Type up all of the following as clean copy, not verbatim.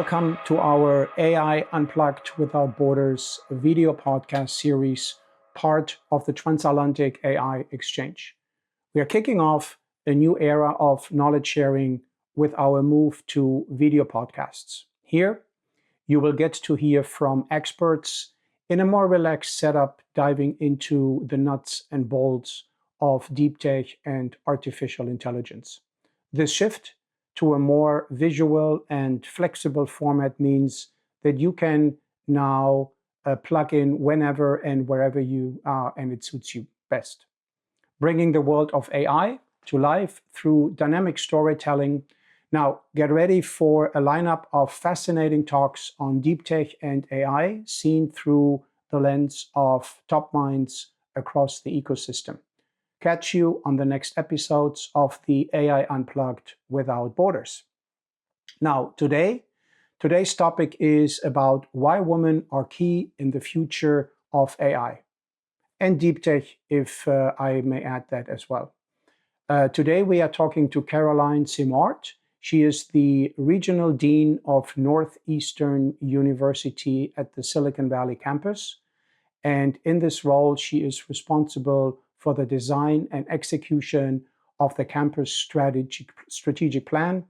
Welcome to our AI Unplugged Without Borders video podcast series, part of the Transatlantic AI Exchange. We are kicking off a new era of knowledge sharing with our move to video podcasts. Here, you will get to hear from experts in a more relaxed setup, diving into the nuts and bolts of deep tech and artificial intelligence. This shift to a more visual and flexible format means that you can now plug in whenever and wherever you are, and it suits you best. Bringing the world of AI to life through dynamic storytelling. Now, get ready for a lineup of fascinating talks on deep tech and AI seen through the lens of top minds across the ecosystem. Catch you on the next episodes of the AI Unplugged Without Borders. Now, today's topic is about why women are key in the future of AI and deep tech, if I may add that as well. Today, we are talking to Carolin Simard. She is the Regional Dean of Northeastern University at the Silicon Valley campus. And in this role, she is responsible for the design and execution of the campus strategic plan,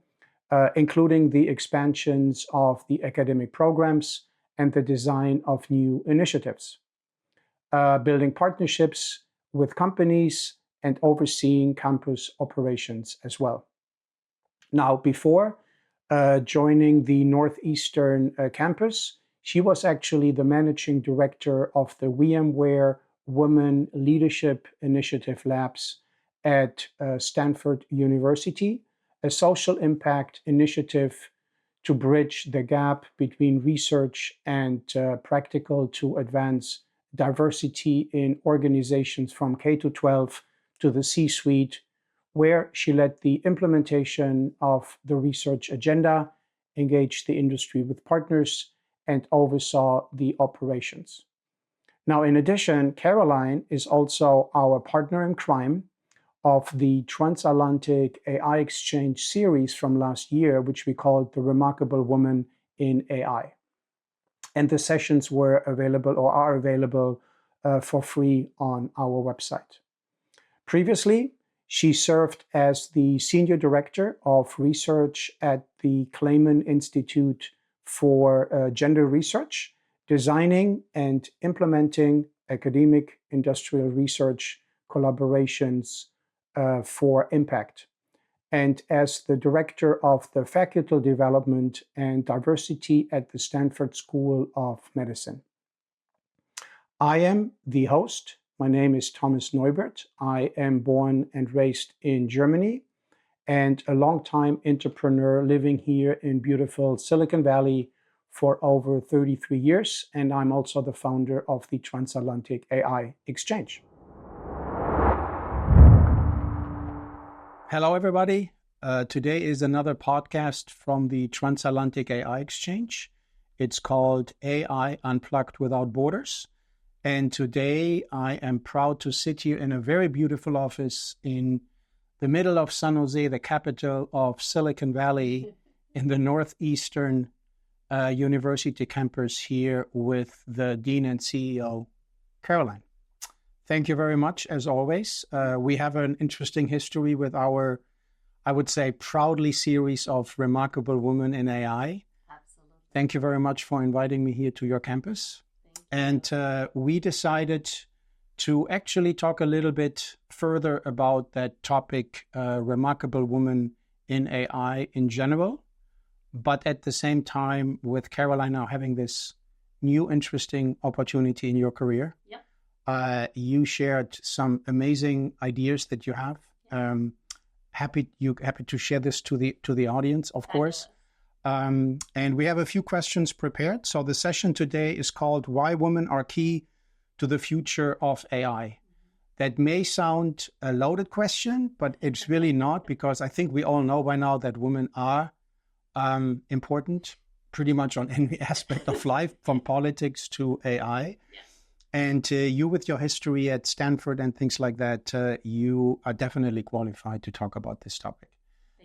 including the expansions of the academic programs and the design of new initiatives, building partnerships with companies and overseeing campus operations as well. Now, before joining the Northeastern campus, she was actually the managing director of the VMware Women Leadership Initiative Labs at Stanford University, a social impact initiative to bridge the gap between research and practical to advance diversity in organizations from K to 12 to the C-suite, where she led the implementation of the research agenda, engaged the industry with partners, and oversaw the operations. Now, in addition, Carolin is also our partner in crime of the Transatlantic AI Exchange series from last year, which we called The Remarkable Woman in AI. And the sessions were available or are available for free on our website. Previously, she served as the Senior Director of Research at the Clayman Institute for Gender Research, designing and implementing academic industrial research collaborations for impact, and as the director of the Faculty Development and Diversity at the Stanford School of Medicine. I am the host. My name is Thomas Neubert. I am born and raised in Germany and a longtime entrepreneur living here in beautiful Silicon Valley for over 33 years, and I'm also the founder of the Transatlantic AI Exchange. Hello, everybody. Today is another podcast from the Transatlantic AI Exchange. It's called AI Unplugged Without Borders. And today I am proud to sit here in a very beautiful office in the middle of San Jose, the capital of Silicon Valley, in the Northeastern University campus here with the Dean and CEO, Carolin. Thank you very much, as always. We have an interesting history with our, I would say, proudly series of Remarkable Women in AI. Absolutely. Thank you very much for inviting me here to your campus. And we decided to actually talk a little bit further about that topic, Remarkable Women in AI in general. But at the same time, with Carolin now having this new interesting opportunity in your career, you shared some amazing ideas that you have. Happy to share this to the audience, of course. And we have a few questions prepared. So the session today is called "Why Women Are Key to the Future of AI." That may sound a loaded question, but it's really not, because I think we all know by now that women are important pretty much on any aspect of life, from politics to AI. Yes. And you, with your history at Stanford and things like that, you are definitely qualified to talk about this topic.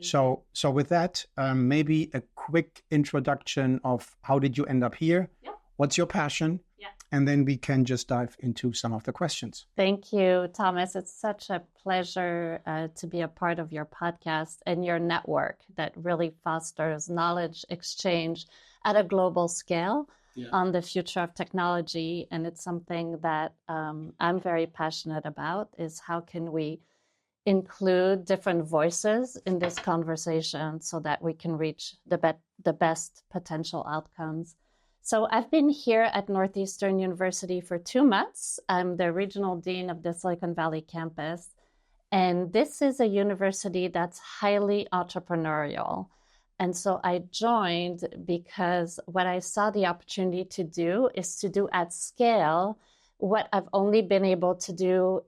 So with that, maybe a quick introduction of how did you end up here? Yeah. What's your passion? Yeah. And then we can just dive into some of the questions. Thank you, Thomas. It's such a pleasure to be a part of your podcast and your network that really fosters knowledge exchange at a global scale on the future of technology. And it's something that I'm very passionate about, is how can we include different voices in this conversation so that we can reach the best potential outcomes. So I've been here at Northeastern University for 2 months. I'm the regional dean of the Silicon Valley campus. And this is a university that's highly entrepreneurial. And so I joined because what I saw the opportunity to do is to do at scale what I've only been able to do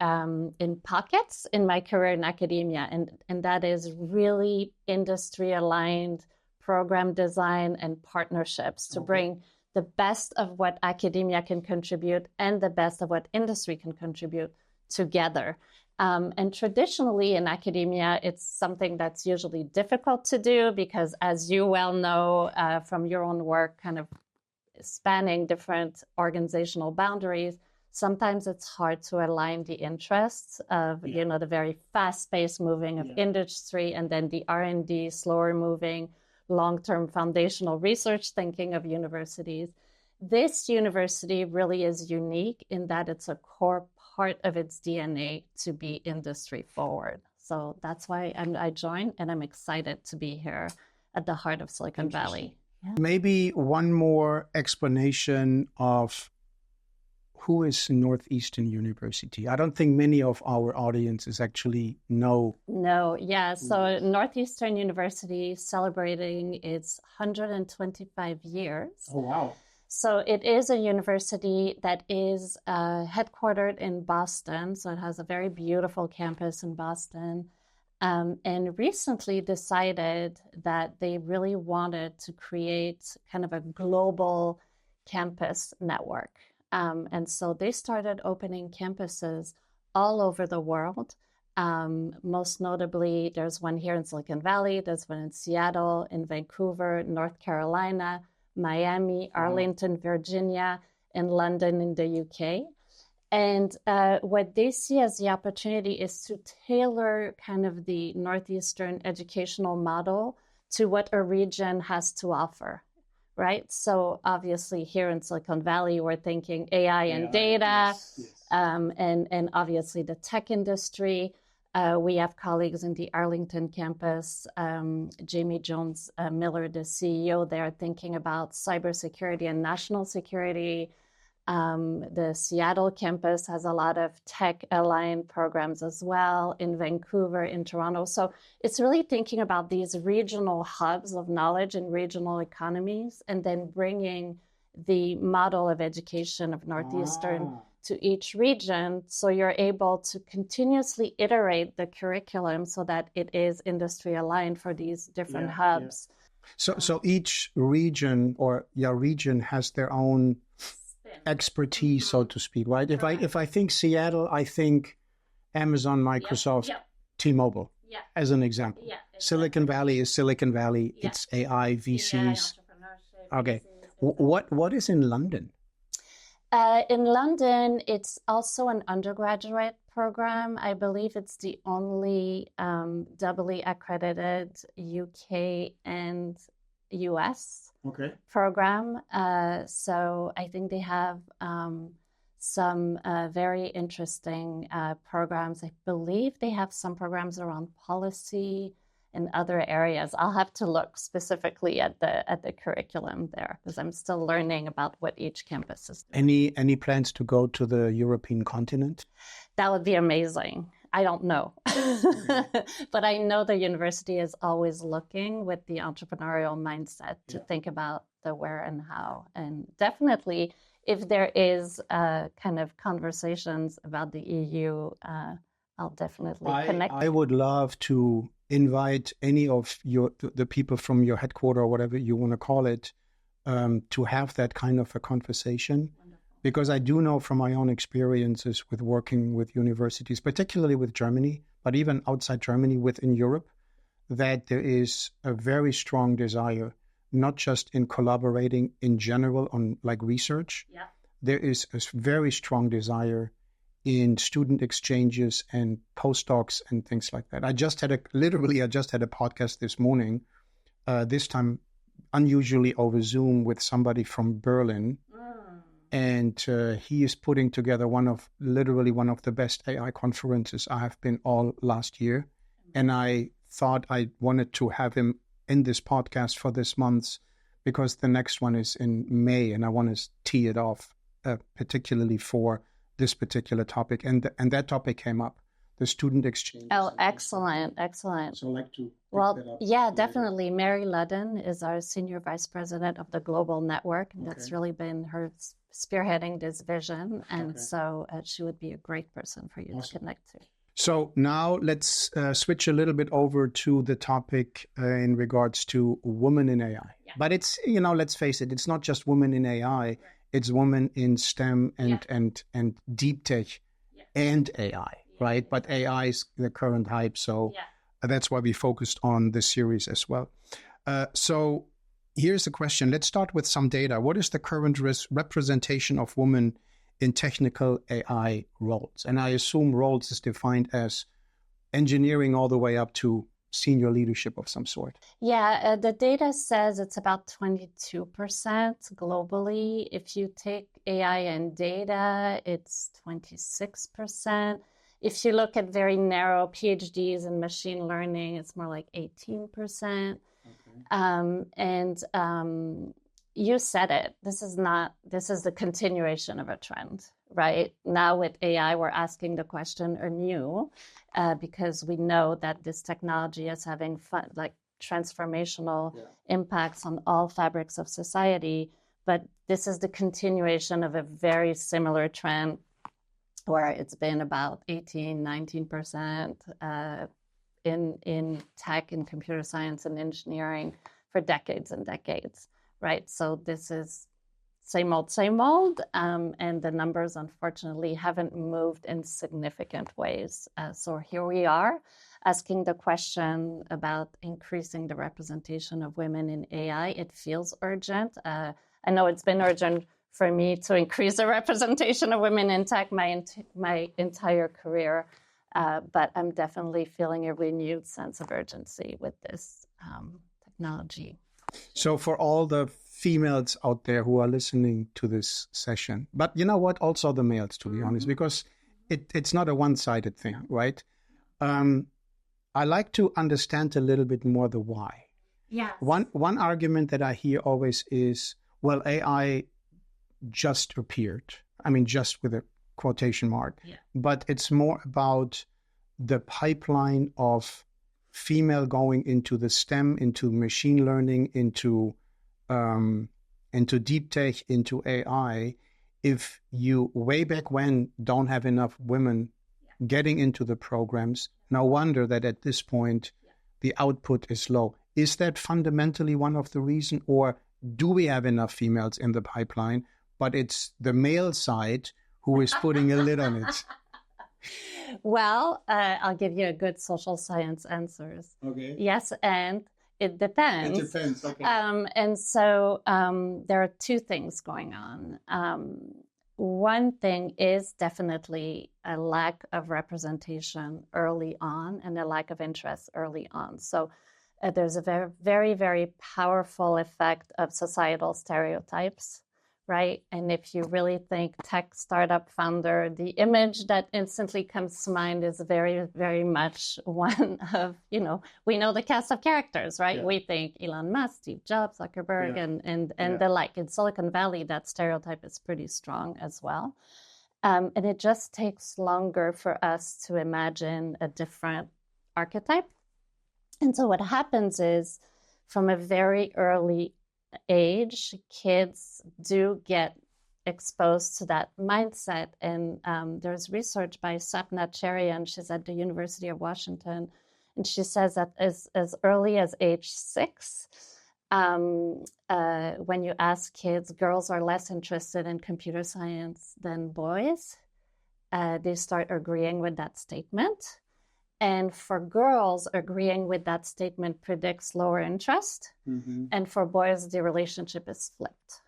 in pockets in my career in academia. And that is really industry-aligned program design and partnerships to bring the best of what academia can contribute and the best of what industry can contribute together. And traditionally in academia, it's something that's usually difficult to do because, as you well know from your own work, kind of spanning different organizational boundaries, sometimes it's hard to align the interests of, the very fast-paced moving of industry and then the R&D, slower moving, long-term foundational research thinking of universities. This university really is unique in that it's a core part of its DNA to be industry forward. So that's why I joined, and I'm excited to be here at the heart of Silicon Valley. Yeah. Maybe one more explanation of who is Northeastern University. I don't think many of our audiences actually know. No, yeah. So Northeastern University celebrating its 125 years. Oh, wow. So it is a university that is headquartered in Boston. So it has a very beautiful campus in Boston. And recently decided that they really wanted to create kind of a global campus network. And so they started opening campuses all over the world. Most notably, there's one here in Silicon Valley, there's one in Seattle, in Vancouver, North Carolina, Miami, Arlington, Virginia, and London in the UK. And what they see as the opportunity is to tailor kind of the Northeastern educational model to what a region has to offer. Right. So obviously here in Silicon Valley, we're thinking AI and data, and obviously the tech industry. We have colleagues in the Arlington campus, Jamie Jones Miller, the CEO there, thinking about cybersecurity and national security. The Seattle campus has a lot of tech-aligned programs as well, in Vancouver, in Toronto. So it's really thinking about these regional hubs of knowledge and regional economies, and then bringing the model of education of Northeastern to each region. So you're able to continuously iterate the curriculum so that it is industry aligned for these different hubs. Yeah. So each region region has their own expertise, so to speak, right? If I think Seattle, I think Amazon, Microsoft, T-Mobile, as an example. Yeah, exactly. Silicon Valley is Silicon Valley. Yeah. It's AI, VCs. Okay. What is in London? In London, it's also an undergraduate program. I believe it's the only doubly accredited UK and US program. So I think they have some very interesting programs. I believe they have some programs around policy and other areas. I'll have to look specifically at the curriculum there because I'm still learning about what each campus is doing. Any plans to go to the European continent? That would be amazing. I don't know. But I know the university is always looking with the entrepreneurial mindset to think about the where and how. And definitely, if there is kind of conversations about the EU, I'll definitely connect. I would love to invite any of the people from your headquarters or whatever you want to call it to have that kind of a conversation. Because I do know from my own experiences with working with universities, particularly with Germany, but even outside Germany, within Europe, that there is a very strong desire, not just in collaborating in general on like research. Yeah. There is a very strong desire in student exchanges and postdocs and things like that. I just had a podcast this morning, this time unusually over Zoom with somebody from Berlin. And he is putting together one of the best AI conferences I have been all last year. And I thought I wanted to have him in this podcast for this month because the next one is in May and I want to tee it off particularly for this particular topic. And that topic came up, the student exchange. Oh, excellent. So I'd like to well, that up yeah, later. Definitely. Mary Ludden is our Senior Vice President of the Global Network. And That's really been her spearheading this vision. And so she would be a great person for you to connect to. So now let's switch a little bit over to the topic in regards to women in AI. Yeah. But it's, let's face it, it's not just women in AI. Right. It's women in STEM and deep tech and AI, right? But AI is the current hype. So that's why we focused on this series as well. So here's the question. Let's start with some data. What is the current representation of women in technical AI roles? And I assume roles is defined as engineering all the way up to senior leadership of some sort. Yeah, the data says it's about 22% globally. If you take AI and data, it's 26%. If you look at very narrow PhDs in machine learning, it's more like 18%. You said it. This is the continuation of a trend, right? Now with AI, we're asking the question anew because we know that this technology is having transformational impacts on all fabrics of society. But this is the continuation of a very similar trend where it's been about 18, 19% in tech and computer science and engineering for decades and decades. Right, so this is same old, and the numbers unfortunately haven't moved in significant ways. So here we are asking the question about increasing the representation of women in AI. It feels urgent. I know it's been urgent for me to increase the representation of women in tech my entire career, but I'm definitely feeling a renewed sense of urgency with this technology. So for all the females out there who are listening to this session, but you know what, also the males, to be honest, because it's not a one-sided thing, right? I like to understand a little bit more the why. Yes. One argument that I hear always is, well, AI just appeared. I mean, just with a quotation mark. Yeah. But it's more about the pipeline of female going into the STEM, into machine learning, into deep tech, into AI. If you way back when don't have enough women getting into the programs, no wonder that at this point the output is low. Is that fundamentally one of the reasons, or do we have enough females in the pipeline, but it's the male side who is putting a lid on it? Well, I'll give you a good social science answers. Okay. Yes, and it depends. It depends, okay. And so there are two things going on. One thing is definitely a lack of representation early on and a lack of interest early on. So there's a very, very, very powerful effect of societal stereotypes, right? And if you really think tech startup founder, the image that instantly comes to mind is very, very much one of, we know the cast of characters, right? Yeah. We think Elon Musk, Steve Jobs, Zuckerberg, and the like. In Silicon Valley, that stereotype is pretty strong as well. And it just takes longer for us to imagine a different archetype. And so what happens is, from a very early age, kids do get exposed to that mindset. And there's research by Sapna Cherian, she's at the University of Washington, and she says that as early as age 6, when you ask kids, girls are less interested in computer science than boys. They start agreeing with that statement. And for girls, agreeing with that statement predicts lower interest. And for boys, the relationship is flipped,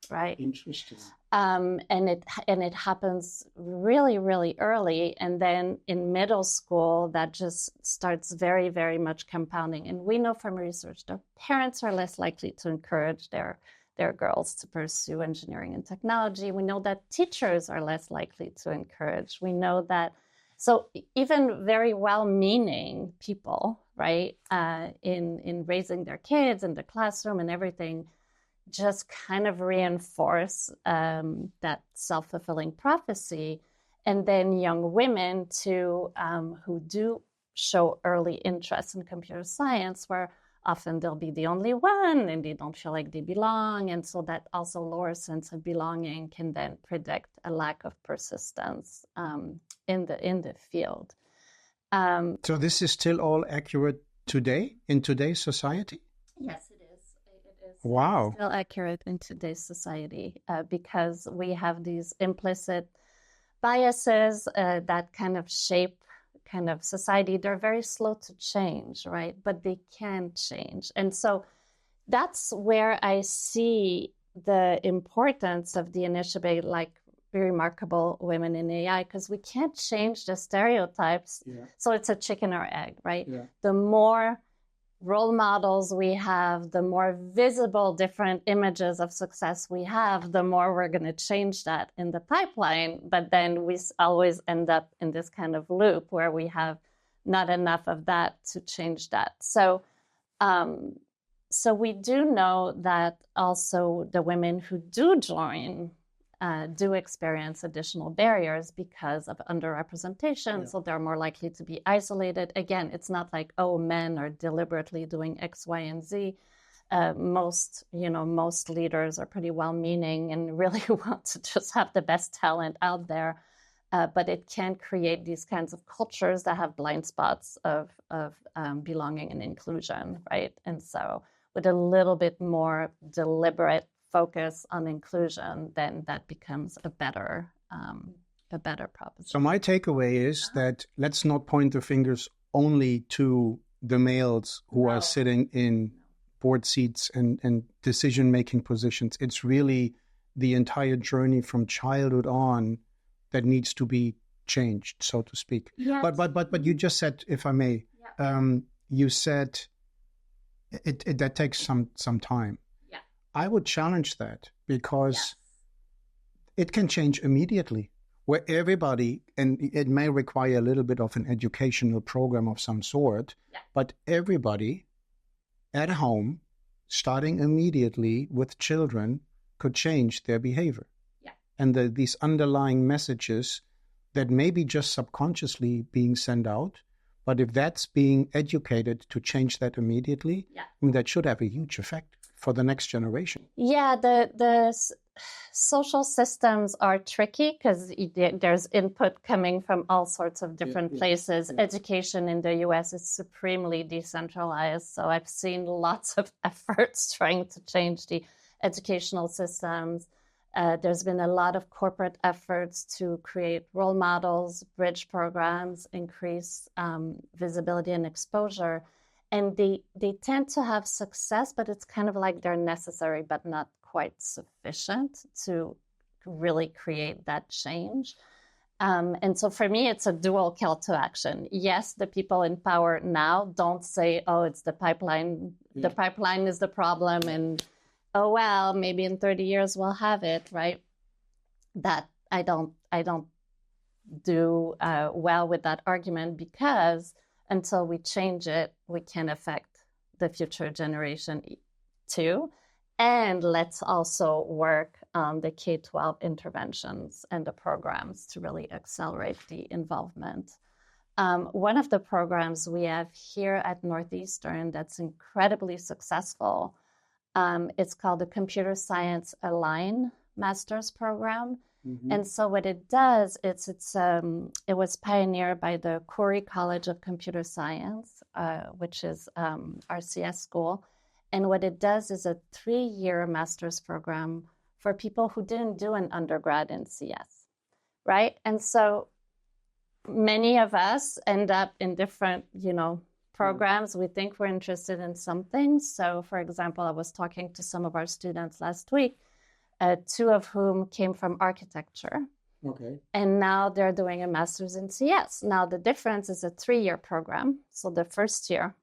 right? Interesting. And it happens really, really early. And then in middle school, that just starts very, very much compounding. And we know from research that parents are less likely to encourage their girls to pursue engineering and technology. We know that teachers are less likely to encourage. We know that, so even very well-meaning people, right, in raising their kids in the classroom and everything, just kind of reinforce that self-fulfilling prophecy. And then young women too, who do show early interest in computer science, where often they'll be the only one and they don't feel like they belong. And so that also lower sense of belonging can then predict a lack of persistence in the field. So this is still all accurate today, in today's society? Yes, it is. It is Wow. still accurate in today's society because we have these implicit biases that kind of shape kind of society. They're very slow to change, right? But they can change. And so that's where I see the importance of the initiative, like Remarkable Women in AI, because we can't change the stereotypes. Yeah. So it's a chicken or egg, right? Yeah. The more role models we have, the more visible different images of success we have, the more we're going to change that in the pipeline. But then we always end up in this kind of loop where we have not enough of that to change that. So, so we do know that also the women who do join do experience additional barriers because of underrepresentation. Yeah. So they're more likely to be isolated. Again, it's not like, oh, men are deliberately doing X, Y, and Z. Most leaders are pretty well-meaning and really want to just have the best talent out there. But it can create these kinds of cultures that have blind spots of belonging and inclusion, right? And so with a little bit more deliberate focus on inclusion, then that becomes a better proposition. So my takeaway is that let's not point the fingers only to the males who are sitting in board seats and decision-making positions. It's really the entire journey from childhood on that needs to be changed, so to speak. Yes. But you just said, if I may, you said it that takes some time. I would challenge that because it can change immediately, where everybody, and it may require a little bit of an educational program of some sort, but everybody at home, starting immediately with children, could change their behavior. Yeah. And these underlying messages that may be just subconsciously being sent out, but if that's being educated to change that immediately, I mean, that should have a huge effect for the next generation. Yeah, the social systems are tricky because there's input coming from all sorts of different places. Yeah. Education in the US is supremely decentralized. So I've seen lots of efforts trying to change the educational systems. There's been a lot of corporate efforts to create role models, bridge programs, increase visibility and exposure. And they tend to have success, but it's kind of like they're necessary, but not quite sufficient to really create that change. And so for me, it's a dual call to action. Yes, the people in power now don't say, oh, it's the pipeline. Yeah. The pipeline is the problem. And, oh, well, maybe in 30 years we'll have it, right? That I don't do well with that argument, because until we change it, we can affect the future generation too. And let's also work on the K-12 interventions and the programs to really accelerate the involvement. One of the programs we have here at Northeastern that's incredibly successful, it's called the Computer Science Align Master's Program. Mm-hmm. And so what it does, it was pioneered by the Khoury College of Computer Science, which is our CS school. And what it does is a 3-year master's program for people who didn't do an undergrad in CS, right? And so Many of us end up in different, programs. We think we're interested in some things. So, for example, I was talking to some of our students last week, two of whom came from architecture. Okay. And now they're doing a master's in CS. Now, the difference is a 3-year program. So the first year,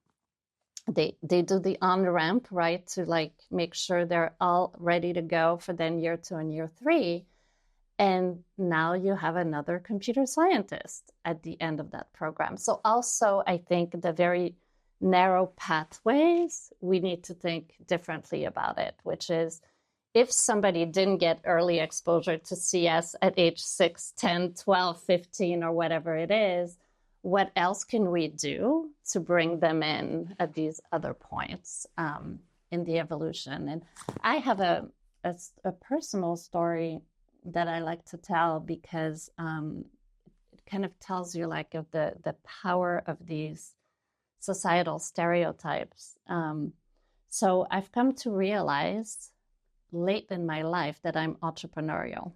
they do the on-ramp, right, to like make sure they're all ready to go for then year 2 and year 3. And now you have another computer scientist at the end of that program. So also, I think the very narrow pathways, we need to think differently about it, which is if somebody didn't get early exposure to CS at age 6, 10, 12, 15, or whatever it is, what else can we do to bring them in at these other points in the evolution? And I have a personal story that I like to tell because it kind of tells you like of the power of these societal stereotypes. So I've come to realize late in my life that I'm entrepreneurial.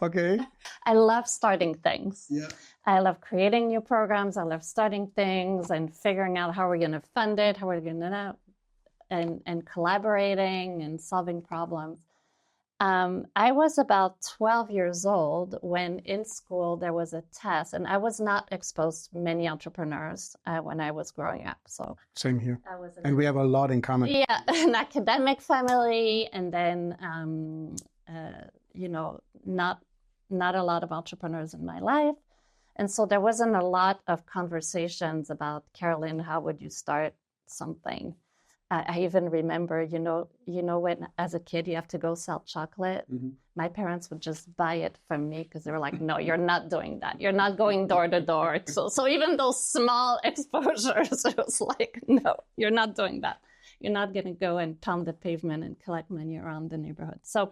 Okay. I love starting things. Yeah. I love creating new programs. I love starting things and figuring out how we're going to fund it, how we're going to and collaborating and solving problems. I was about 12 years old when in school there was a test, and I was not exposed to many entrepreneurs when I was growing up. So same here. And we have a lot in common. Yeah, an academic family, and then not a lot of entrepreneurs in my life. And so there wasn't a lot of conversations about, Carolin, how would you start something? I even remember, when as a kid you have to go sell chocolate. Mm-hmm. My parents would just buy it from me because they were like, no, you're not doing that. You're not going door to door. So even those small exposures, it was like, no, you're not doing that. You're not going to go and pound the pavement and collect money around the neighborhood. So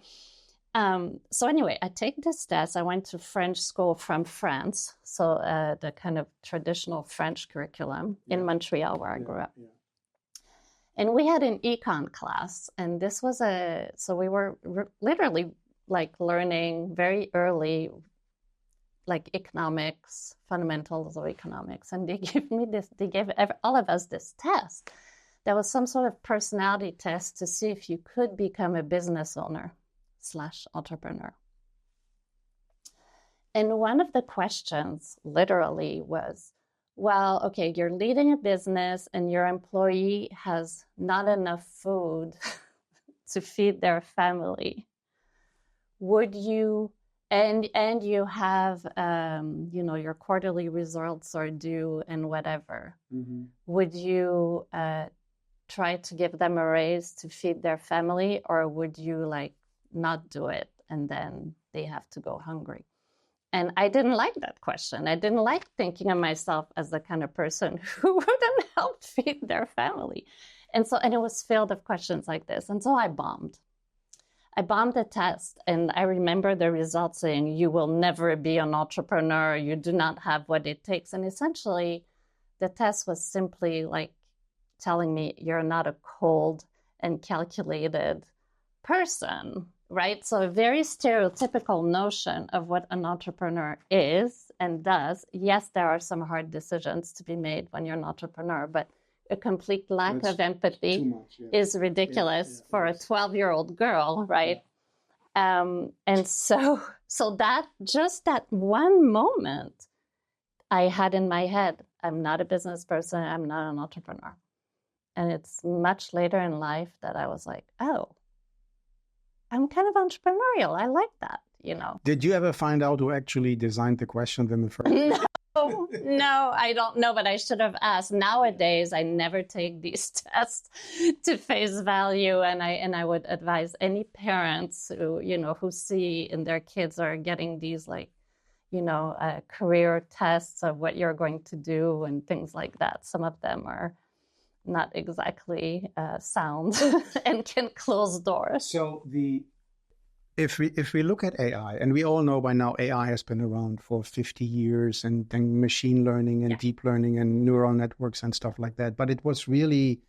anyway, I take this test. I went to French school from France. So the kind of traditional French curriculum in Montreal where I grew up. Yeah. And we had an econ class, and this was so we were literally like learning very early, like economics, fundamentals of economics. And they gave all of us this test. There was some sort of personality test to see if you could become a business owner / entrepreneur. And one of the questions literally was, well, okay, you're leading a business and your employee has not enough food to feed their family. Would you, and you have, your quarterly results are due and whatever. Mm-hmm. Would you try to give them a raise to feed their family, or would you like not do it and then they have to go hungry? And I didn't like that question. I didn't like thinking of myself as the kind of person who wouldn't help feed their family. And it was filled of questions like this. And so I bombed. I bombed the test. And I remember the results saying, you will never be an entrepreneur. You do not have what it takes. And essentially, the test was simply like telling me, you're not a cold and calculated person. Right? So a very stereotypical notion of what an entrepreneur is and does. Yes, there are some hard decisions to be made when you're an entrepreneur, but a complete lack of empathy is ridiculous for a 12-year-old girl, right? Yeah. And so that one moment I had in my head, I'm not a business person, I'm not an entrepreneur. And it's much later in life that I was like, oh, I'm kind of entrepreneurial. I like that, Did you ever find out who actually designed the question in the first place? No, I don't know, but I should have asked. Nowadays, I never take these tests to face value. And I would advise any parents who see in their kids are getting these career tests of what you're going to do and things like that. Some of them are not exactly sound and can close doors. So if we look at AI, and we all know by now AI has been around for 50 years, and then machine learning and deep learning and neural networks and stuff like that. But it was really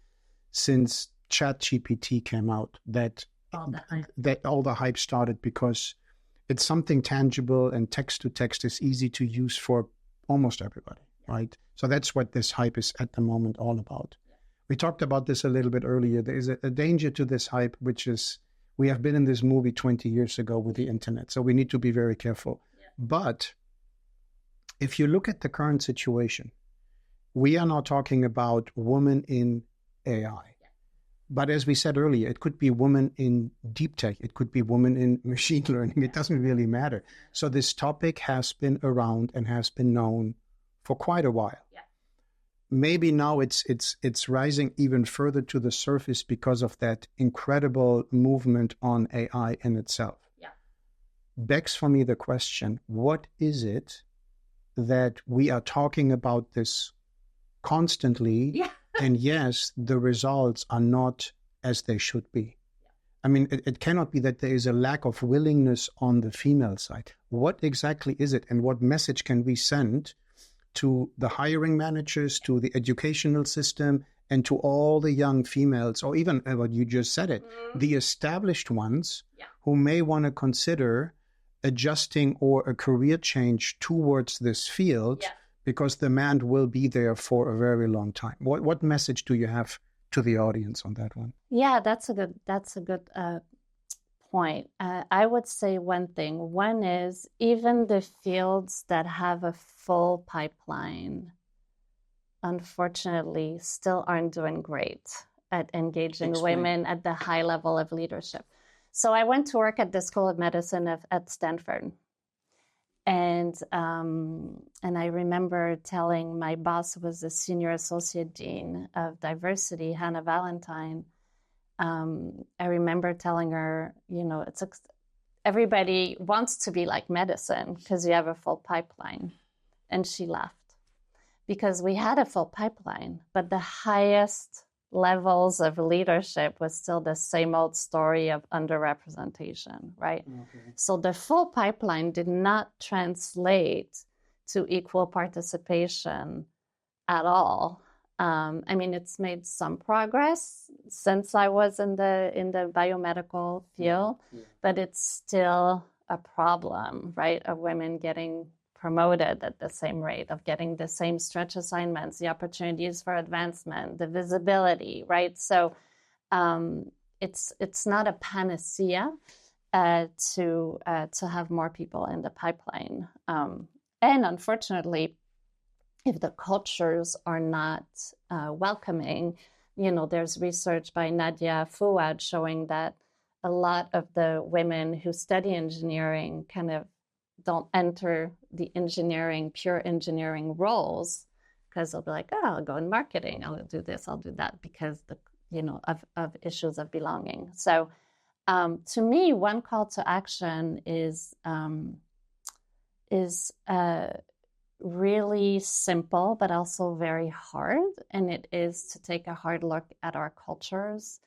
since ChatGPT came out that all the hype started, because it's something tangible, and text to text is easy to use for almost everybody, right? So that's what this hype is at the moment all about. We talked about this a little bit earlier. There is a danger to this hype, which is we have been in this movie 20 years ago with the internet, so we need to be very careful. But if you look at the current situation, we are now talking about women in AI. But as we said earlier, it could be women in deep tech. It could be women in machine learning. It doesn't really matter. So this topic has been around and has been known for quite a while. Maybe now it's rising even further to the surface because of that incredible movement on AI in itself. Begs for me the question, what is it that we are talking about this constantly? And yes, the results are not as they should be. I mean, it cannot be that there is a lack of willingness on the female side. What exactly is it? And what message can we send to the hiring managers, to the educational system, and to all the young females, or even what you just said it, the established ones who may want to consider adjusting or a career change towards this field? Because demand will be there for a very long time. What message do you have to the audience on that one? Yeah, that's a good point. I would say one thing. One is even the fields that have a full pipeline, unfortunately, still aren't doing great at engaging women at the high level of leadership. So I went to work at the School of Medicine at Stanford. And I remember telling my boss, who was the senior associate dean of diversity, Hannah Valentine. I remember telling her, everybody wants to be like medicine because you have a full pipeline. And she laughed because we had a full pipeline, but the highest levels of leadership was still the same old story of underrepresentation, right? So the full pipeline did not translate to equal participation at all. I mean, it's made some progress since I was in the biomedical field, but it's still a problem, right? Of women getting promoted at the same rate, of getting the same stretch assignments, the opportunities for advancement, the visibility, right? So it's not a panacea to have more people in the pipeline. And unfortunately, if the cultures are not welcoming, there's research by Nadia Fouad showing that a lot of the women who study engineering kind of don't enter the pure engineering roles because they'll be like, oh, I'll go in marketing, I'll do this, I'll do that, because of issues of belonging. So to me, one call to action is really simple, but also very hard. And it is to take a hard look at our cultures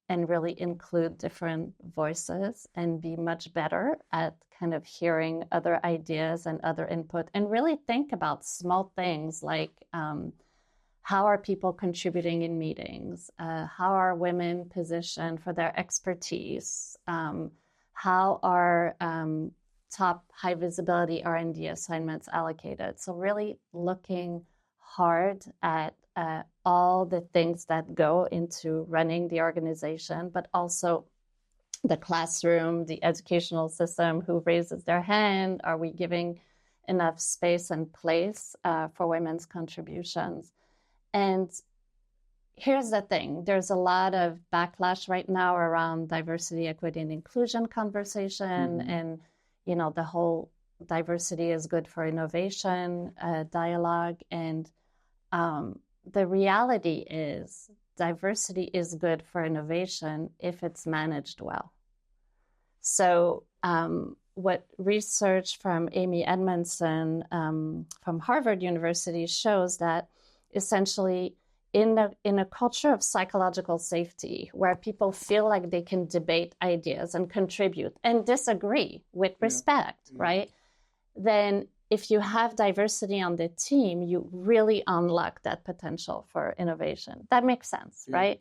and really include different voices and be much better at kind of hearing other ideas and other input, and really think about small things like how are people contributing in meetings? How are women positioned for their expertise? How are top high visibility R&D assignments allocated? So really looking hard at all the things that go into running the organization, but also the classroom, the educational system, who raises their hand? Are we giving enough space and place for women's contributions? And here's the thing, there's a lot of backlash right now around diversity, equity, and inclusion conversation. And, the whole diversity is good for innovation dialogue. And the reality is diversity is good for innovation if it's managed well. So what research from Amy Edmondson from Harvard University shows that essentially in a culture of psychological safety, where people feel like they can debate ideas and contribute and disagree with respect, right? Then if you have diversity on the team, you really unlock that potential for innovation. That makes sense, right?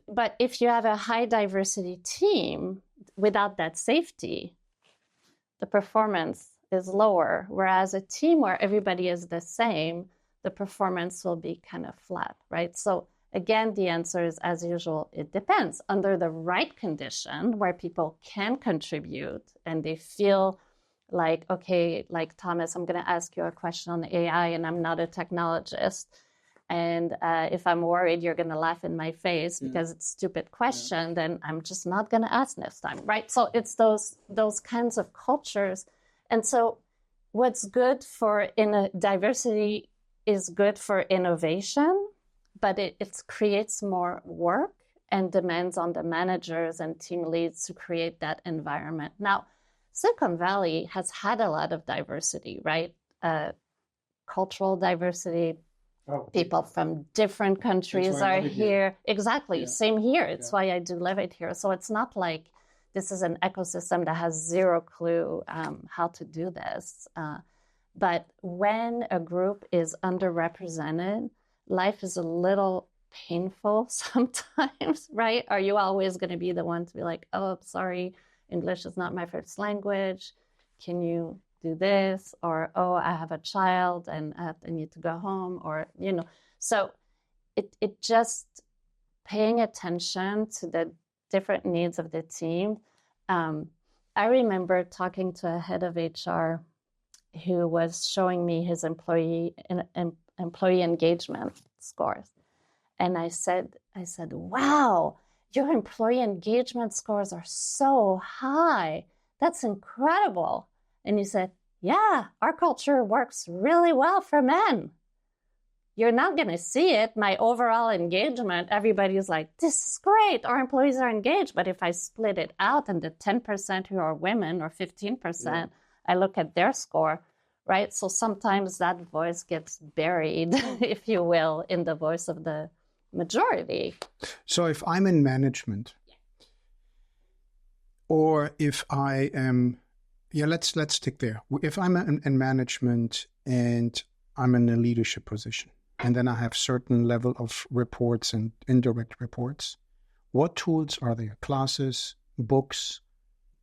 But if you have a high diversity team without that safety, the performance is lower. Whereas a team where everybody is the same, the performance will be kind of flat, right? So again, the answer is, as usual, it depends. Under the right condition where people can contribute and they feel like, okay, like Thomas, I'm going to ask you a question on AI and I'm not a technologist. And if I'm worried you're going to laugh in my face because it's a stupid question, then I'm just not going to ask next time, right? So it's those kinds of cultures. And so what's good for diversity is good for innovation, but it creates more work and demands on the managers and team leads to create that environment. Now, Silicon Valley has had a lot of diversity, right? Cultural diversity. People from different countries are here. Exactly. Yeah. Same here. It's why I do live it here. So it's not like this is an ecosystem that has zero clue how to do this. But when a group is underrepresented, life is a little painful sometimes, right? Are you always going to be the one to be like, oh, sorry, English is not my first language. Can you do this? Or, oh, I have a child and I need to go home, or, so it just paying attention to the different needs of the team. I remember talking to a head of HR who was showing me his employee engagement scores. And I said, wow, your employee engagement scores are so high. That's incredible. And he said, yeah, our culture works really well for men. You're not going to see it. My overall engagement, everybody's like, this is great. Our employees are engaged. But if I split it out and the 10% who are women or 15%, I look at their score, right? So sometimes that voice gets buried, if you will, in the voice of the majority. So if I'm in management, or if I am... let's stick there. If I'm in management and I'm in a leadership position, and then I have certain level of reports and indirect reports, what tools are there? Classes, books,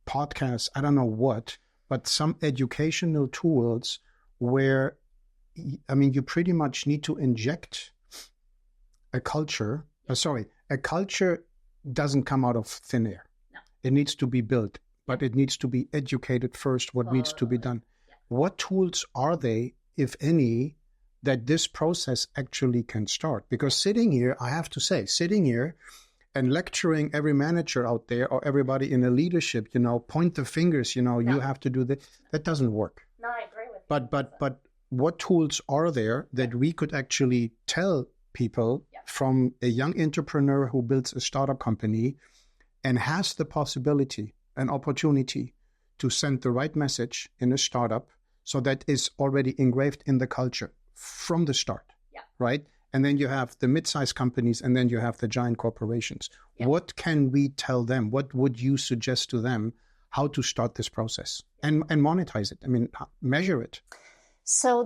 podcasts, I don't know what, but some educational tools where, you pretty much need to inject a culture. A culture doesn't come out of thin air. No. It needs to be built. But it needs to be educated first, what needs to be done. Yeah. What tools are they, if any, that this process actually can start? Because sitting here and lecturing every manager out there or everybody in a leadership, point the fingers, you have to do that doesn't work. No, I agree with you. But what tools are there that we could actually tell people from a young entrepreneur who builds a startup company and has the possibility, an opportunity to send the right message in a startup so that is already engraved in the culture from the start, right? And then you have the mid-sized companies and then you have the giant corporations. Yeah. What can we tell them? What would you suggest to them how to start this process and monetize it? Measure it. So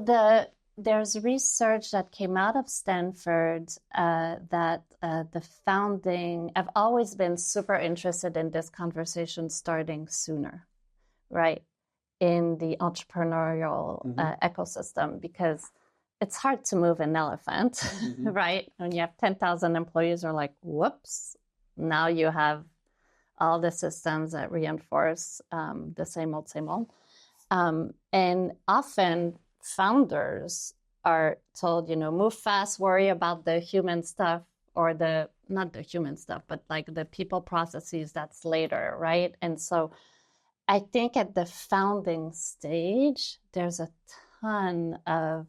there's research that came out of Stanford that the founding, I've always been super interested in this conversation starting sooner, right, in the entrepreneurial ecosystem, because it's hard to move an elephant, right? When you have 10,000 employees, are like, whoops, now you have all the systems that reinforce the same old. And often founders are told, move fast, worry about the human stuff, or not the human stuff, but like the people processes, that's later, right? And so I think at the founding stage, there's a ton of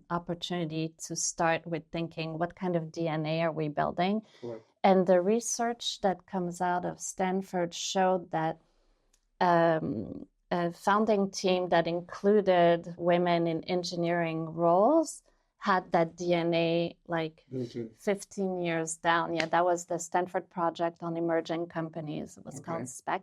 opportunity to start with thinking, what kind of DNA are we building? Right. And the research that comes out of Stanford showed that a founding team that included women in engineering roles had that DNA like 15 years down. Yeah, that was the Stanford Project on Emerging Companies. It was called SPEC.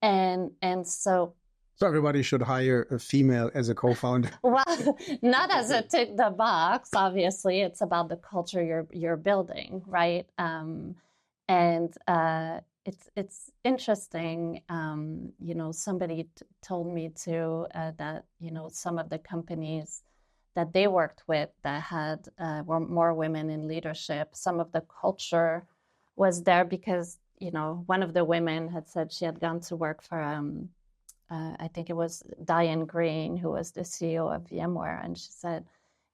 And so everybody should hire a female as a co-founder. Well, not as a tick the box, obviously. It's about the culture you're building, right? And it's interesting. Somebody told me too that some of the companies that they worked with that had were more women in leadership. Some of the culture was there because one of the women had said she had gone to work for I think it was Diane Green, who was the CEO of VMware, and she said,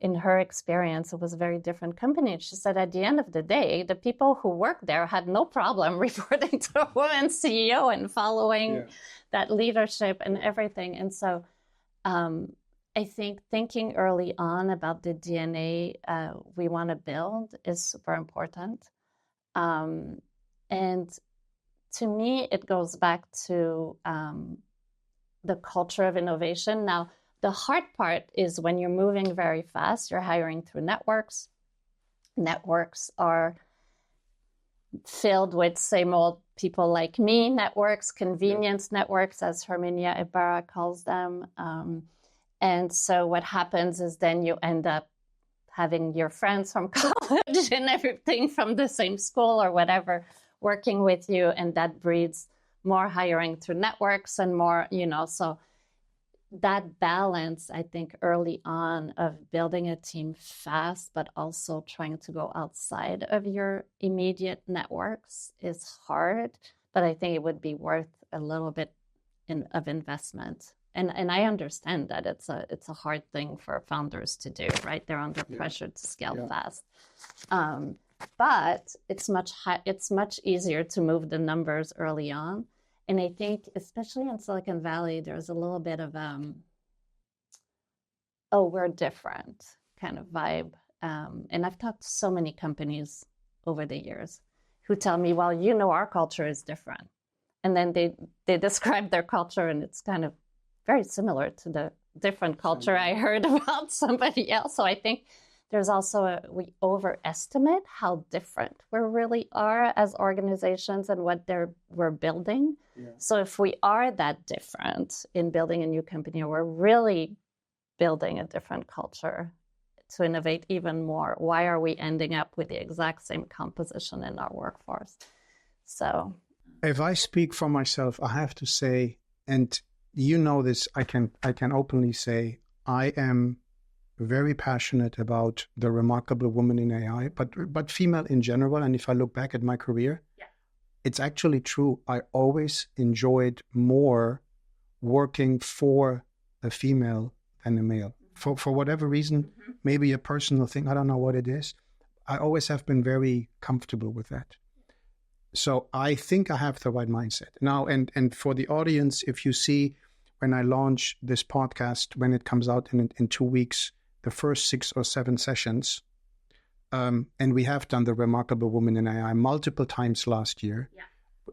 in her experience, it was a very different company. She said, at the end of the day, the people who worked there had no problem reporting to a woman CEO and following that leadership and everything. And so I think thinking early on about the DNA we want to build is super important. And to me, it goes back to the culture of innovation. Now, the hard part is when you're moving very fast, you're hiring through networks. Networks are filled with same old people like me networks, convenience networks, as Herminia Ibarra calls them. And so what happens is then you end up having your friends from college and everything from the same school or whatever working with you, and that breeds more hiring through networks and more, so that balance, I think, early on of building a team fast, but also trying to go outside of your immediate networks is hard, but I think it would be worth a little bit of investment. And I understand that it's a hard thing for founders to do, right? They're under pressure to scale fast. But it's much easier to move the numbers early on. And I think, especially in Silicon Valley, there's a little bit of, we're different kind of vibe. And I've talked to so many companies over the years who tell me, well, our culture is different. And then they describe their culture, and it's kind of very similar to the different culture I heard about somebody else. So I think there's also we overestimate how different we really are as organizations and what we're building. Yeah. So if we are that different in building a new company, we're really building a different culture to innovate even more, why are we ending up with the exact same composition in our workforce? So if I speak for myself, I have to say, and this, I can openly say, I am very passionate about the remarkable woman in AI, but female in general. And if I look back at my career, it's actually true. I always enjoyed more working for a female than a male. For whatever reason, maybe a personal thing, I don't know what it is. I always have been very comfortable with that. So I think I have the right mindset. Now, and for the audience, if you see when I launch this podcast, when it comes out in 2 weeks, the first 6 or 7 sessions, and we have done the Remarkable Woman in AI multiple times last year. Yeah.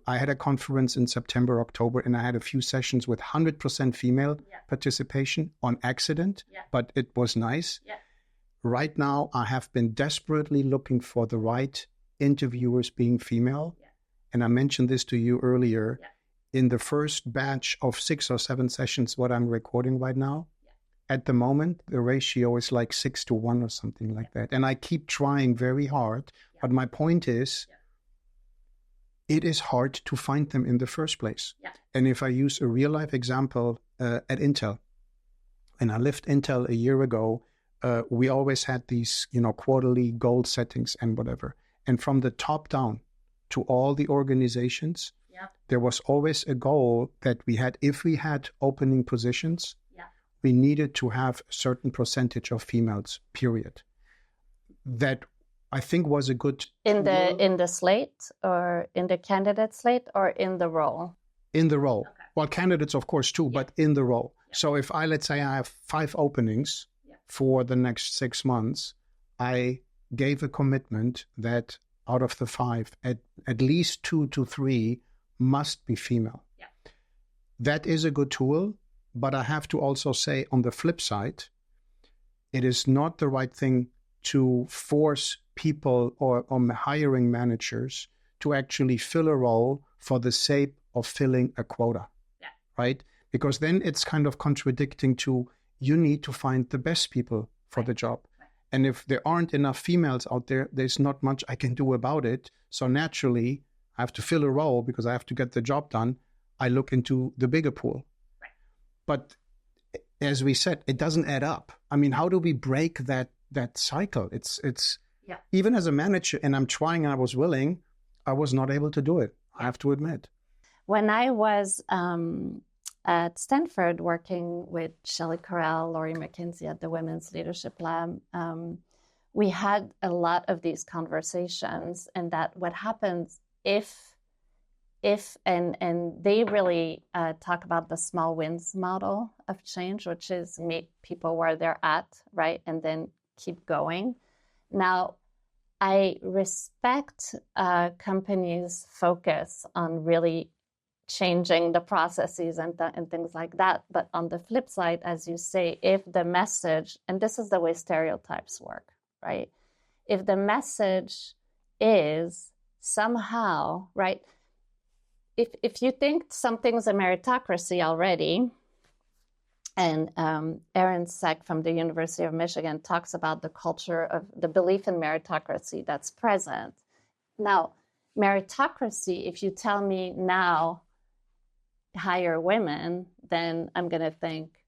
I had a conference in September, October, and I had a few sessions with 100% female participation on accident, but it was nice. Yeah. Right now, I have been desperately looking for the right interviewers being female. Yeah. And I mentioned this to you earlier. Yeah. In the first batch of 6 or 7 sessions, what I'm recording right now, at the moment, the ratio is like 6-1 or something like that. And I keep trying very hard. But my point is, it is hard to find them in the first place. Yeah. And if I use a real life example at Intel, when I left Intel a year ago, we always had these, quarterly goal settings and whatever. And from the top down to all the organizations, there was always a goal that we had, if we had opening positions, we needed to have a certain percentage of females, period. That I think was a good... In the slate, or in the candidate slate, or in the role? In the role. Okay. Well, candidates, of course, too, but in the role. Yeah. So if let's say I have 5 openings for the next 6 months, I gave a commitment that out of the 5, at least 2 to 3 must be female. Yeah. That is a good tool. But I have to also say, on the flip side, it is not the right thing to force people or hiring managers to actually fill a role for the sake of filling a quota, right? Because then it's kind of contradicting to, you need to find the best people for the job. Right. And if there aren't enough females out there, there's not much I can do about it. So naturally, I have to fill a role because I have to get the job done, I look into the bigger pool. Right. But as we said, it doesn't add up. I mean, how do we break that cycle? It's even as a manager, and I'm trying, and I was willing, I was not able to do it. I have to admit. When I was at Stanford working with Shelley Corral, Laurie McKenzie at the Women's Leadership Lab, we had a lot of these conversations, and that what happens if they really talk about the small wins model of change, which is meet people where they're at, right, and then keep going. Now, I respect companies' focus on really changing the processes and things like that. But on the flip side, as you say, if the message, and this is the way stereotypes work, right? If the message is somehow, right, if you think something's a meritocracy already, and Aaron Seck from the University of Michigan talks about the culture of the belief in meritocracy that's present. Now, meritocracy, if you tell me now, hire women, then I'm going to think,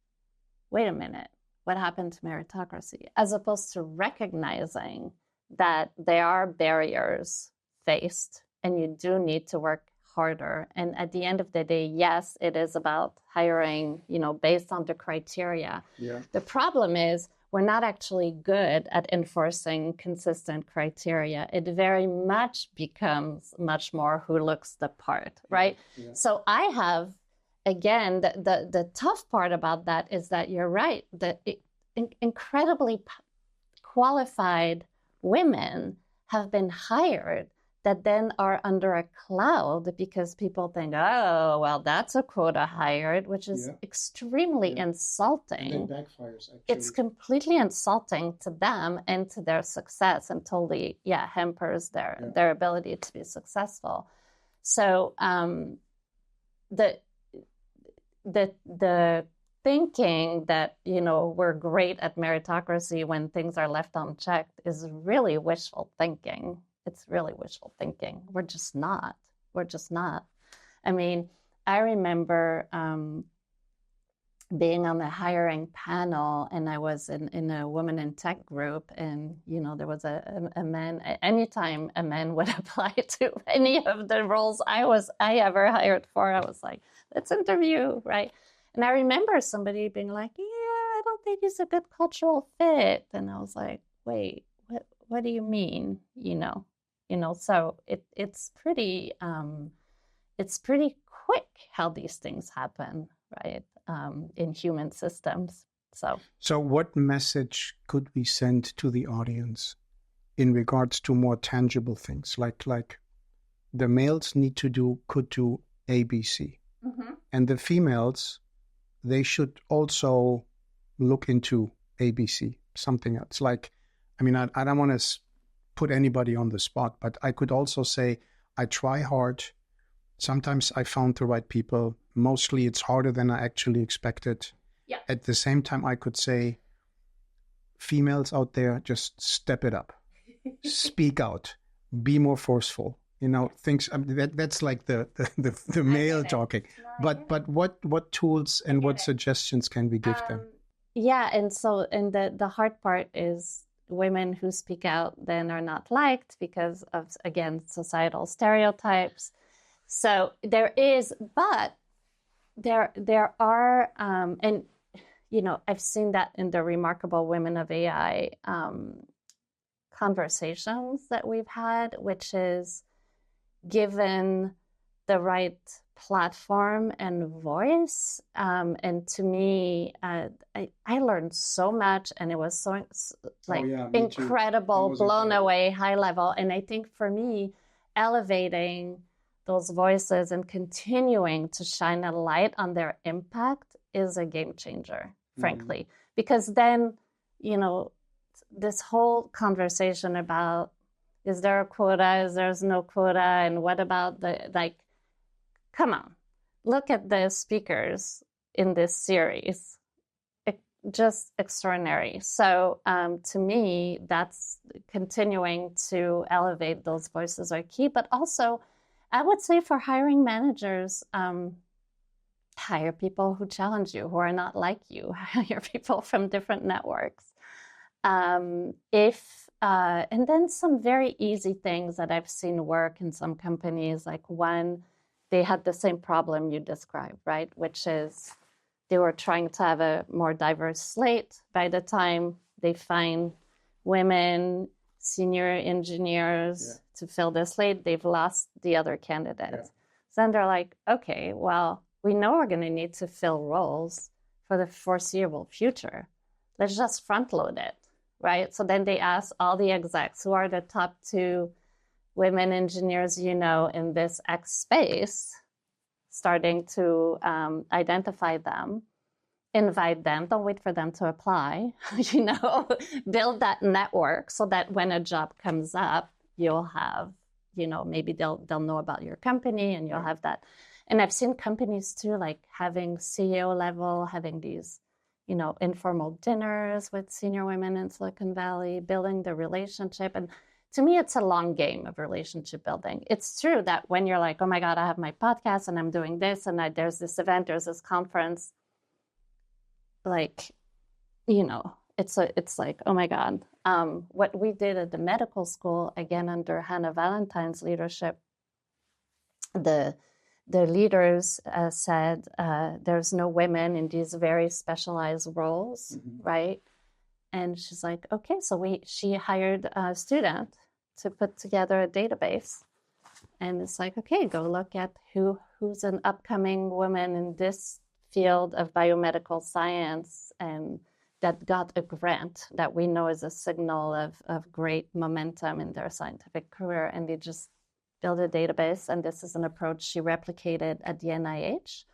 wait a minute, what happened to meritocracy? As opposed to recognizing that there are barriers faced and you do need to work harder. And at the end of the day, yes, it is about hiring, based on the criteria. Yeah. The problem is we're not actually good at enforcing consistent criteria. It very much becomes much more who looks the part, right? Yeah. So I have, again, the tough part about that is that you're right, that incredibly qualified women have been hired that then are under a cloud because people think, oh, well, that's a quota hired, which is extremely insulting. And then backfires, actually. It's completely insulting to them and to their success and totally, hampers their ability to be successful. So the thinking that, we're great at meritocracy when things are left unchecked is really wishful thinking. It's really wishful thinking. We're just not. I mean, I remember being on the hiring panel, and I was in a women in tech group, and there was a man. Anytime a man would apply to any of the roles I ever hired for, I was like, let's interview, right? And I remember somebody being like, yeah, I don't think he's a good cultural fit, and I was like, wait, what do you mean? So it's pretty quick how these things happen, right? In human systems. So what message could we send to the audience in regards to more tangible things, like the males could do ABC, mm-hmm. and the females, they should also look into ABC, something else. Like, I mean, I don't want to put anybody on the spot, but I could also say I try hard. Sometimes I found the right people. Mostly it's harder than I actually expected. Yeah. At the same time, I could say, females out there, just step it up. Speak out. Be more forceful. Things. I mean, that's like the male talking. No, but what tools and what suggestions can we give them? Yeah, and the hard part is women who speak out then are not liked because of, again, societal stereotypes. So there are, and I've seen that in the Remarkable Women of AI conversations that we've had, which is given the right platform and voice. And to me, I learned so much, and it was so incredible, blown away, high level. And I think for me, elevating those voices and continuing to shine a light on their impact is a game changer, frankly, mm-hmm. because then, this whole conversation about, is there a quota, is there no quota, and what about come on, look at the speakers in this series. Just extraordinary. So to me, that's continuing to elevate those voices are key, but also I would say for hiring managers, hire people who challenge you, who are not like you. Hire people from different networks. And then some very easy things that I've seen work in some companies, like one, they had the same problem you described, right? Which is they were trying to have a more diverse slate. By the time they find women, senior engineers to fill the slate, they've lost the other candidates. So then they're like, okay, well, we know we're going to need to fill roles for the foreseeable future. Let's just front load it, right? So then they ask all the execs, who are the top 2 women engineers in this X space, starting to identify them, invite them, don't wait for them to apply, build that network so that when a job comes up, you'll have, maybe they'll know about your company and you'll have that. And I've seen companies too, like having CEO level, having these, informal dinners with senior women in Silicon Valley, building the relationship. And to me, it's a long game of relationship building. It's true that when you're like, oh my God, I have my podcast and I'm doing this and there's this event, there's this conference, like, it's like, oh my God. What we did at the medical school, again, under Hannah Valentine's leadership, the leaders said there's no women in these very specialized roles, right? And she's like, okay, so she hired a student to put together a database. And it's like, okay, go look at who's an upcoming woman in this field of biomedical science and that got a grant that we know is a signal of great momentum in their scientific career. And they just build a database. And this is an approach she replicated at the NIH.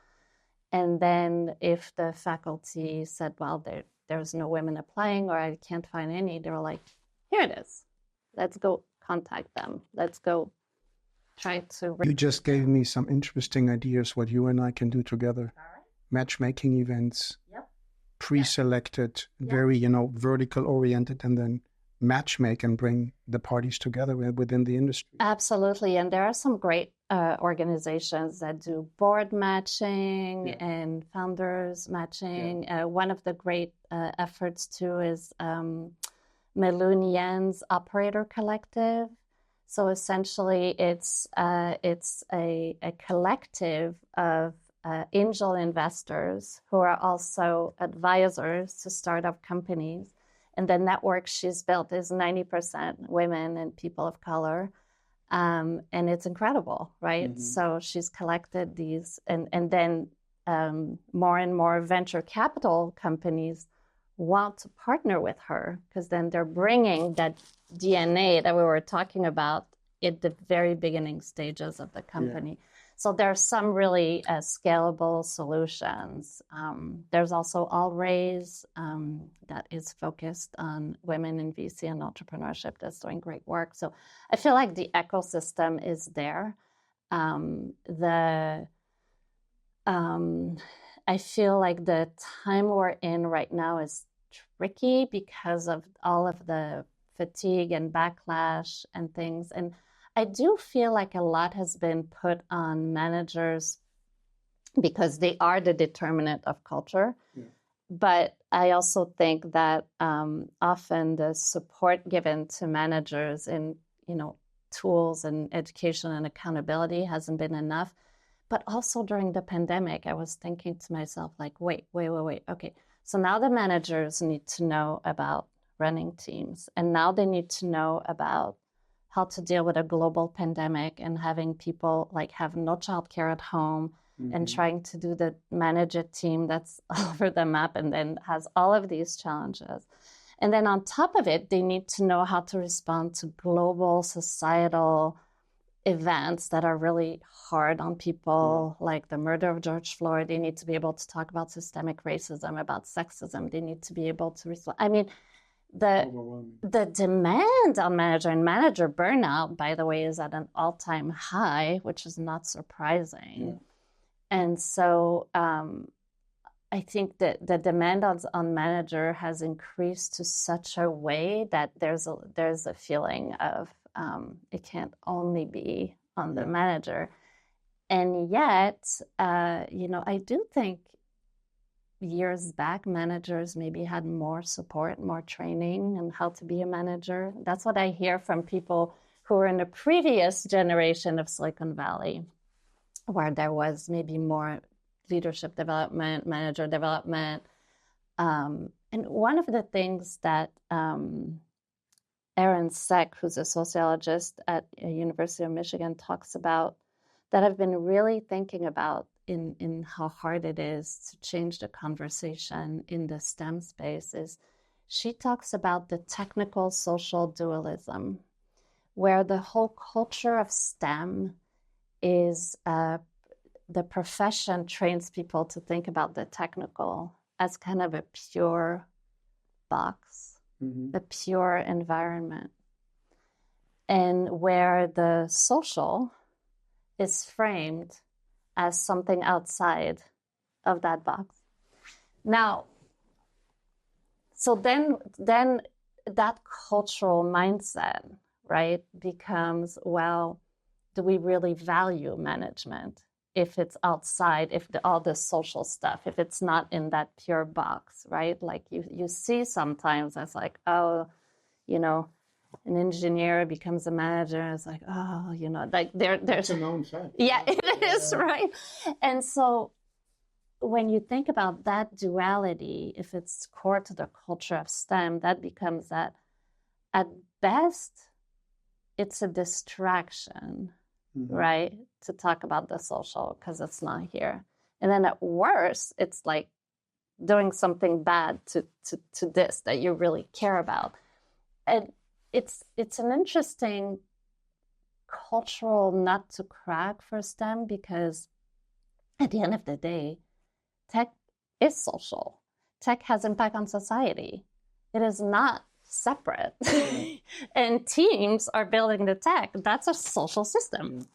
And then if the faculty said, well, there's no women applying or I can't find any, they were like, here it is. Let's go contact them. Let's go try to... You just gave me some interesting ideas what you and I can do together. All right. Matchmaking events, pre-selected, very, vertical oriented, and then matchmake and bring the parties together within the industry. Absolutely. And there are some great organizations that do board matching and founders matching. One of the great efforts too is Melun Yan's Operator Collective. So essentially it's a collective of angel investors who are also advisors to startup companies. And the network she's built is 90% women and people of color. And it's incredible, right? Mm-hmm. So she's collected these, and then more and more venture capital companies want to partner with her because then they're bringing that DNA that we were talking about at the very beginning stages of the company. Yeah. So there's some really scalable solutions. There's also All Raise that is focused on women in VC and entrepreneurship that's doing great work. So I feel like the ecosystem is there. I feel like the time we're in right now is tricky because of all of the fatigue and backlash and things. And I do feel like a lot has been put on managers because they are the determinant of culture. Yeah. But I also think that often the support given to managers in, tools and education and accountability hasn't been enough. But also during the pandemic, I was thinking to myself, like, wait. Okay, so now the managers need to know about running teams. And now they need to know about how to deal with a global pandemic and having people like have no childcare at home and trying to manage a team that's all over the map and then has all of these challenges. And then on top of it, they need to know how to respond to global societal events that are really hard on people, like the murder of George Floyd. They need to be able to talk about systemic racism, about sexism. They need to be able to respond. I mean, the demand on manager burnout, by the way, is at an all-time high, which is not surprising. Yeah. And so I think that the demand on manager has increased to such a way that there's a feeling of it can't only be on the manager. And yet, I do think years back, managers maybe had more support, more training on how to be a manager. That's what I hear from people who were in the previous generation of Silicon Valley, where there was maybe more leadership development, manager development. And one of the things that Aaron Seck, who's a sociologist at University of Michigan, talks about, that I've been really thinking about in how hard it is to change the conversation in the STEM space, is she talks about the technical social dualism, where the whole culture of STEM is the profession trains people to think about the technical as kind of a pure box, a pure environment, and where the social is framed as something outside of that box. Now, so then that cultural mindset, right, becomes, well, do we really value management if it's outside, if all the social stuff, if it's not in that pure box, right? Like you see sometimes as like, oh, an engineer becomes a manager. It's like, oh, like there's It's a known fact. Yeah, it is, right? And so when you think about that duality, if it's core to the culture of STEM, that becomes that at best, it's a distraction, right? To talk about the social because it's not here. And then at worst, it's like doing something bad to this that you really care about. And it's an interesting cultural nut to crack for STEM, because at the end of the day, tech is social. Tech has impact on society. It is not separate. And teams are building the tech. That's a social system.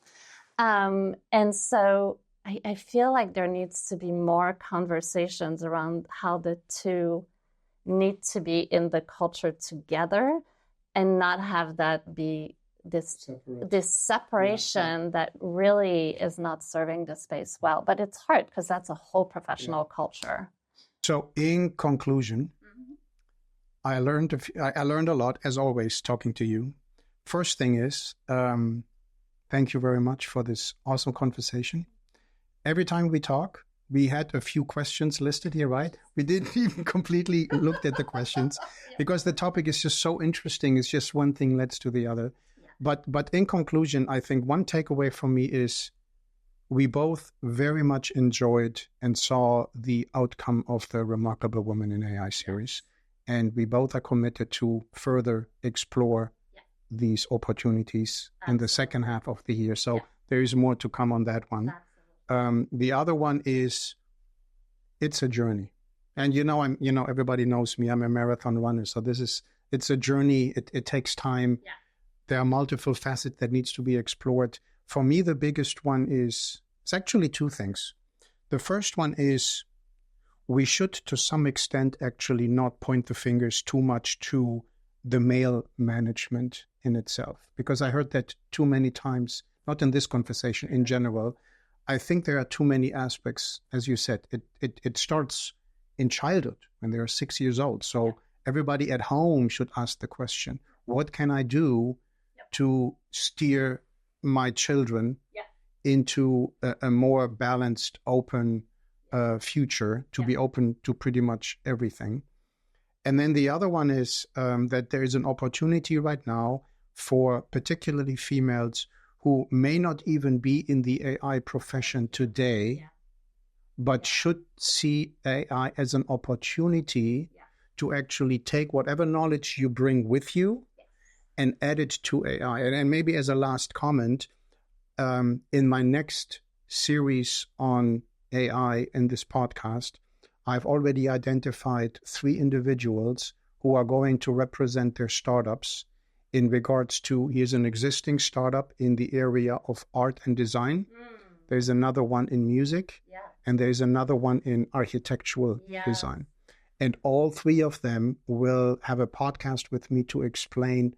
And so I feel like there needs to be more conversations around how the two need to be in the culture together, and not have that be this separation that really is not serving the space well. But it's hard because that's a whole professional culture. So in conclusion, I learned a lot, as always, talking to you. First thing is, thank you very much for this awesome conversation. Every time we talk, we had a few questions listed here, right? We didn't even completely looked at the questions because the topic is just so interesting. It's just one thing leads to the other. Yeah. But in conclusion, I think one takeaway for me is we both very much enjoyed and saw the outcome of the Remarkable Women in AI series. And we both are committed to further explore these opportunities in the second half of the year. So there is more to come on that one. The other one is, it's a journey. And everybody knows me, I'm a marathon runner. So it's a journey. It takes time. Yeah. There are multiple facets that needs to be explored. For me, the biggest one it's actually two things. The first one is we should, to some extent, actually not point the fingers too much to the male management in itself, because I heard that too many times, not in this conversation, in general. I think there are too many aspects. As you said, it starts in childhood when they are 6 years old. So everybody at home should ask the question, what can I do to steer my children into a more balanced, open future, to be open to pretty much everything? And then the other one is that there is an opportunity right now for particularly females who may not even be in the AI profession today, but should see AI as an opportunity to actually take whatever knowledge you bring with you and add it to AI. And maybe as a last comment, in my next series on AI in this podcast, I've already identified 3 individuals who are going to represent their startups in regards to, here's an existing startup in the area of art and design. There's another one in music, and there's another one in architectural design. And all 3 of them will have a podcast with me to explain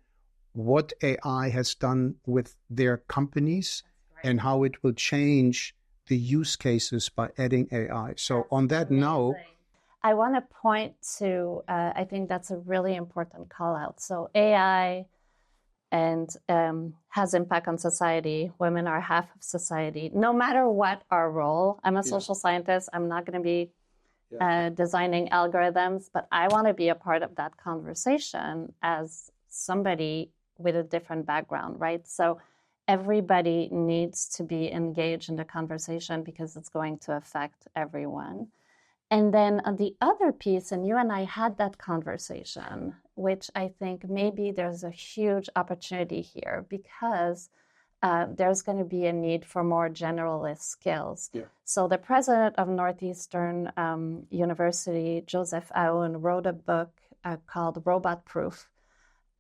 what AI has done with their companies and how it will change the use cases by adding AI. So on that note, I want to point to, I think that's a really important call out. So AI and has impact on society. Women are half of society. No matter what our role, I'm a social scientist. I'm not going to be designing algorithms, but I want to be a part of that conversation as somebody with a different background, right? So everybody needs to be engaged in the conversation because it's going to affect everyone. And then on the other piece, and you and I had that conversation, which I think maybe there's a huge opportunity here because there's going to be a need for more generalist skills. Yeah. So the president of Northeastern University, Joseph Aoun, wrote a book called Robot Proof,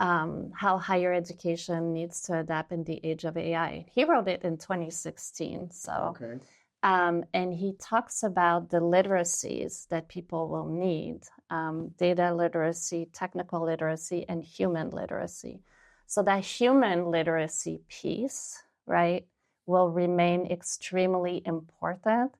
how higher education needs to adapt in the age of AI. He wrote it in 2016. So. Okay. And he talks about the literacies that people will need, data literacy, technical literacy, and human literacy. So that human literacy piece, right, will remain extremely important.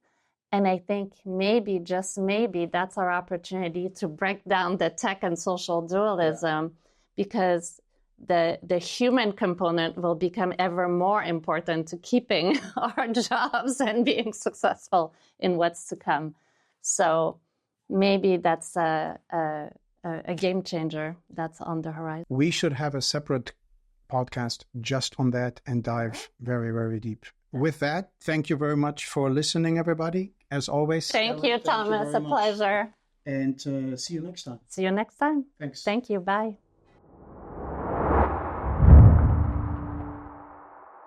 And I think maybe, just maybe, that's our opportunity to break down the tech and social dualism, because the human component will become ever more important to keeping our jobs and being successful in what's to come. So maybe that's a game changer that's on the horizon. We should have a separate podcast just on that and dive very, very deep. With that, thank you very much for listening, everybody. As always. Thank you, Thomas. A pleasure. And see you next time. See you next time. Thanks. Thank you. Bye.